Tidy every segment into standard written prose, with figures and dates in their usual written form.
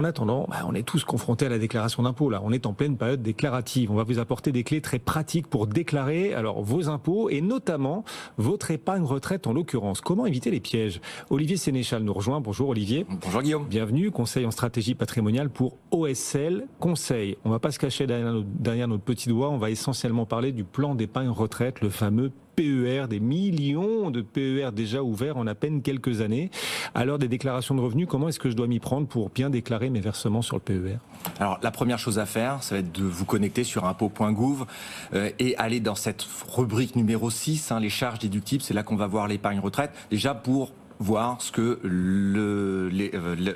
En attendant, on est tous confrontés à la déclaration d'impôt. Là, on est en pleine période déclarative. On va vous apporter des clés très pratiques pour déclarer vos impôts et notamment votre épargne retraite en l'occurrence. Comment éviter les pièges? Olivier Sénéchal nous rejoint. Bonjour Olivier. Bonjour Guillaume. Bienvenue, conseil en stratégie patrimoniale pour OSL Conseil. On ne va pas se cacher derrière notre petit doigt. On va essentiellement parler du plan d'épargne retraite, le fameux PER, des millions de PER déjà ouverts en à peine quelques années. À l'heure des déclarations de revenus, comment est-ce que je dois m'y prendre pour bien déclarer mes versements sur le PER? Alors la première chose à faire, ça va être de vous connecter sur impôt.gouv et aller dans cette rubrique numéro 6, les charges déductibles. C'est là qu'on va voir l'épargne retraite, déjà pour voir ce que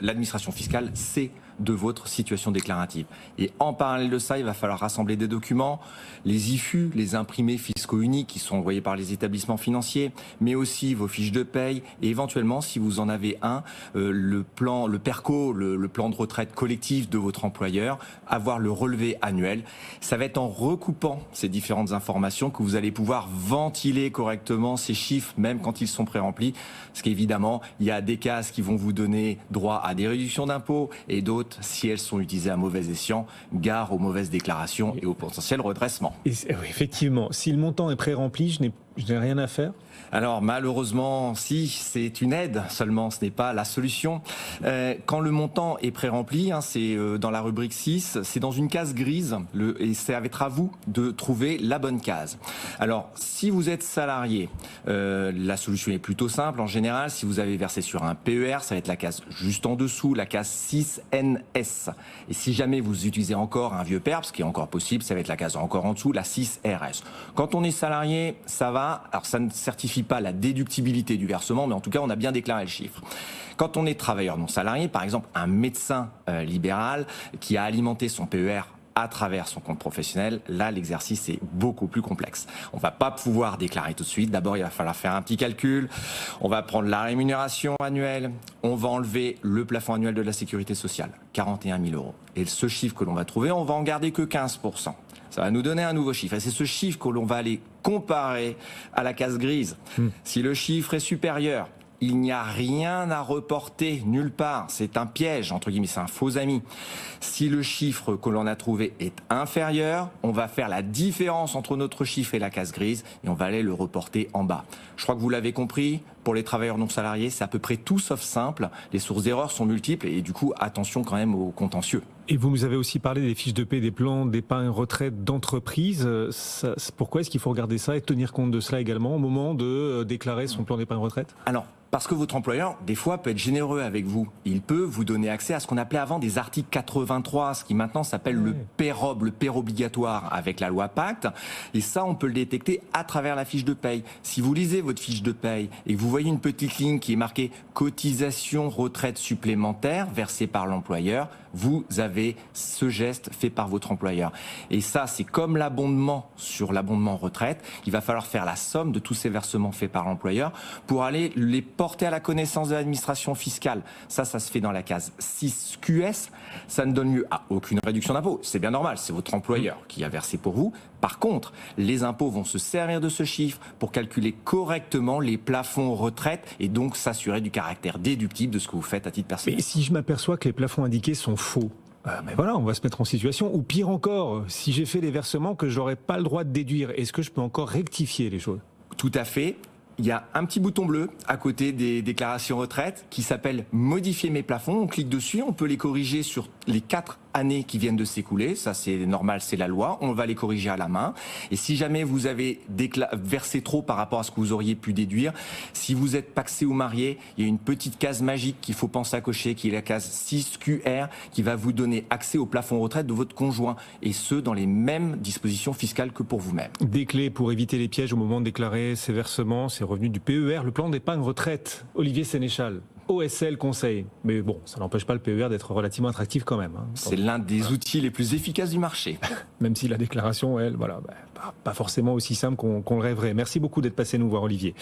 l'administration fiscale sait de votre situation déclarative. Et en parallèle de ça, il va falloir rassembler des documents, les IFU, les imprimés fiscaux uniques qui sont envoyés par les établissements financiers, mais aussi vos fiches de paye et éventuellement, si vous en avez un, le PERCO, le plan de retraite collectif de votre employeur, avoir le relevé annuel. Ça va être en recoupant ces différentes informations que vous allez pouvoir ventiler correctement ces chiffres, même quand ils sont pré-remplis. Parce qu'évidemment, il y a des cases qui vont vous donner droit à des réductions d'impôts et d'autres, si elles sont utilisées à mauvais escient, gare aux mauvaises déclarations et au potentiel redressement. Oui, effectivement, si le montant est pré-rempli, je n'ai rien à faire? Alors malheureusement, si, c'est une aide seulement, ce n'est pas la solution. Quand le montant est pré-rempli, c'est dans la rubrique 6, c'est dans une case grise, et ça va être à vous de trouver la bonne case. Alors, si vous êtes salarié, la solution est plutôt simple. En général, si vous avez versé sur un PER, ça va être la case juste en dessous, la case 6NS. Et si jamais vous utilisez encore un vieux PER, ce qui est encore possible, ça va être la case encore en dessous, la 6RS. Quand on est salarié, ça va. Alors, ça ne certifie pas la déductibilité du versement, mais en tout cas, on a bien déclaré le chiffre. Quand on est travailleur non salarié, par exemple, un médecin libéral qui a alimenté son PER à travers son compte professionnel, là, l'exercice est beaucoup plus complexe. On va pas pouvoir déclarer tout de suite. D'abord, il va falloir faire un petit calcul. On va prendre la rémunération annuelle. On va enlever le plafond annuel de la sécurité sociale, 41 000 €. Et ce chiffre que l'on va trouver, on va en garder que 15%. Ça va nous donner un nouveau chiffre. Et c'est ce chiffre que l'on va aller comparer à la case grise. Si le chiffre est supérieur, il n'y a rien à reporter nulle part. C'est un piège, entre guillemets, c'est un faux ami. Si le chiffre que l'on a trouvé est inférieur, on va faire la différence entre notre chiffre et la case grise et on va aller le reporter en bas. Je crois que vous l'avez compris, pour les travailleurs non salariés, c'est à peu près tout sauf simple. Les sources d'erreurs sont multiples et du coup, attention quand même aux contentieux. Et vous nous avez aussi parlé des fiches de paie, des plans d'épargne retraite d'entreprise. Pourquoi est-ce qu'il faut regarder ça et tenir compte de cela également au moment de déclarer son plan d'épargne retraite? Alors, parce que votre employeur, des fois, peut être généreux avec vous. Il peut vous donner accès à ce qu'on appelait avant des articles 83, ce qui maintenant s'appelle le PEROB, le PER obligatoire avec la loi Pacte. Et ça, on peut le détecter à travers la fiche de paye. Si vous lisez votre fiche de paye et que vous voyez une petite ligne qui est marquée cotisation retraite supplémentaire versée par l'employeur, vous avez ce geste fait par votre employeur. Et ça, c'est comme l'abondement sur l'abondement retraite. Il va falloir faire la somme de tous ces versements faits par l'employeur pour aller les porter à la connaissance de l'administration fiscale. Ça se fait dans la case 6QS. Ça ne donne lieu à aucune réduction d'impôt. C'est bien normal, c'est votre employeur qui a versé pour vous. Par contre, les impôts vont se servir de ce chiffre pour calculer correctement les plafonds retraite et donc s'assurer du caractère déductible de ce que vous faites à titre personnel. Mais si je m'aperçois que les plafonds indiqués sont faux, mais voilà, on va se mettre en situation. Ou pire encore, si j'ai fait des versements que je n'aurais pas le droit de déduire, est-ce que je peux encore rectifier les choses? Tout à fait. Il y a un petit bouton bleu à côté des déclarations retraite qui s'appelle modifier mes plafonds. On clique dessus, on peut les corriger sur les 4 années qui viennent de s'écouler. Ça, c'est normal, c'est la loi. On va les corriger à la main. Et si jamais vous avez versé trop par rapport à ce que vous auriez pu déduire, si vous êtes pacsé ou marié, il y a une petite case magique qu'il faut penser à cocher, qui est la case 6QR, qui va vous donner accès au plafond retraite de votre conjoint. Et ce, dans les mêmes dispositions fiscales que pour vous-même. Des clés pour éviter les pièges au moment de déclarer ses versements, ses revenus du PER, le plan d'épargne retraite. Olivier Sénéchal, OSL Conseil. Mais bon, ça n'empêche pas le PER d'être relativement attractif quand même. C'est l'un des outils les plus efficaces du marché. Même si la déclaration, elle, pas forcément aussi simple qu'on le rêverait. Merci beaucoup d'être passé nous voir, Olivier.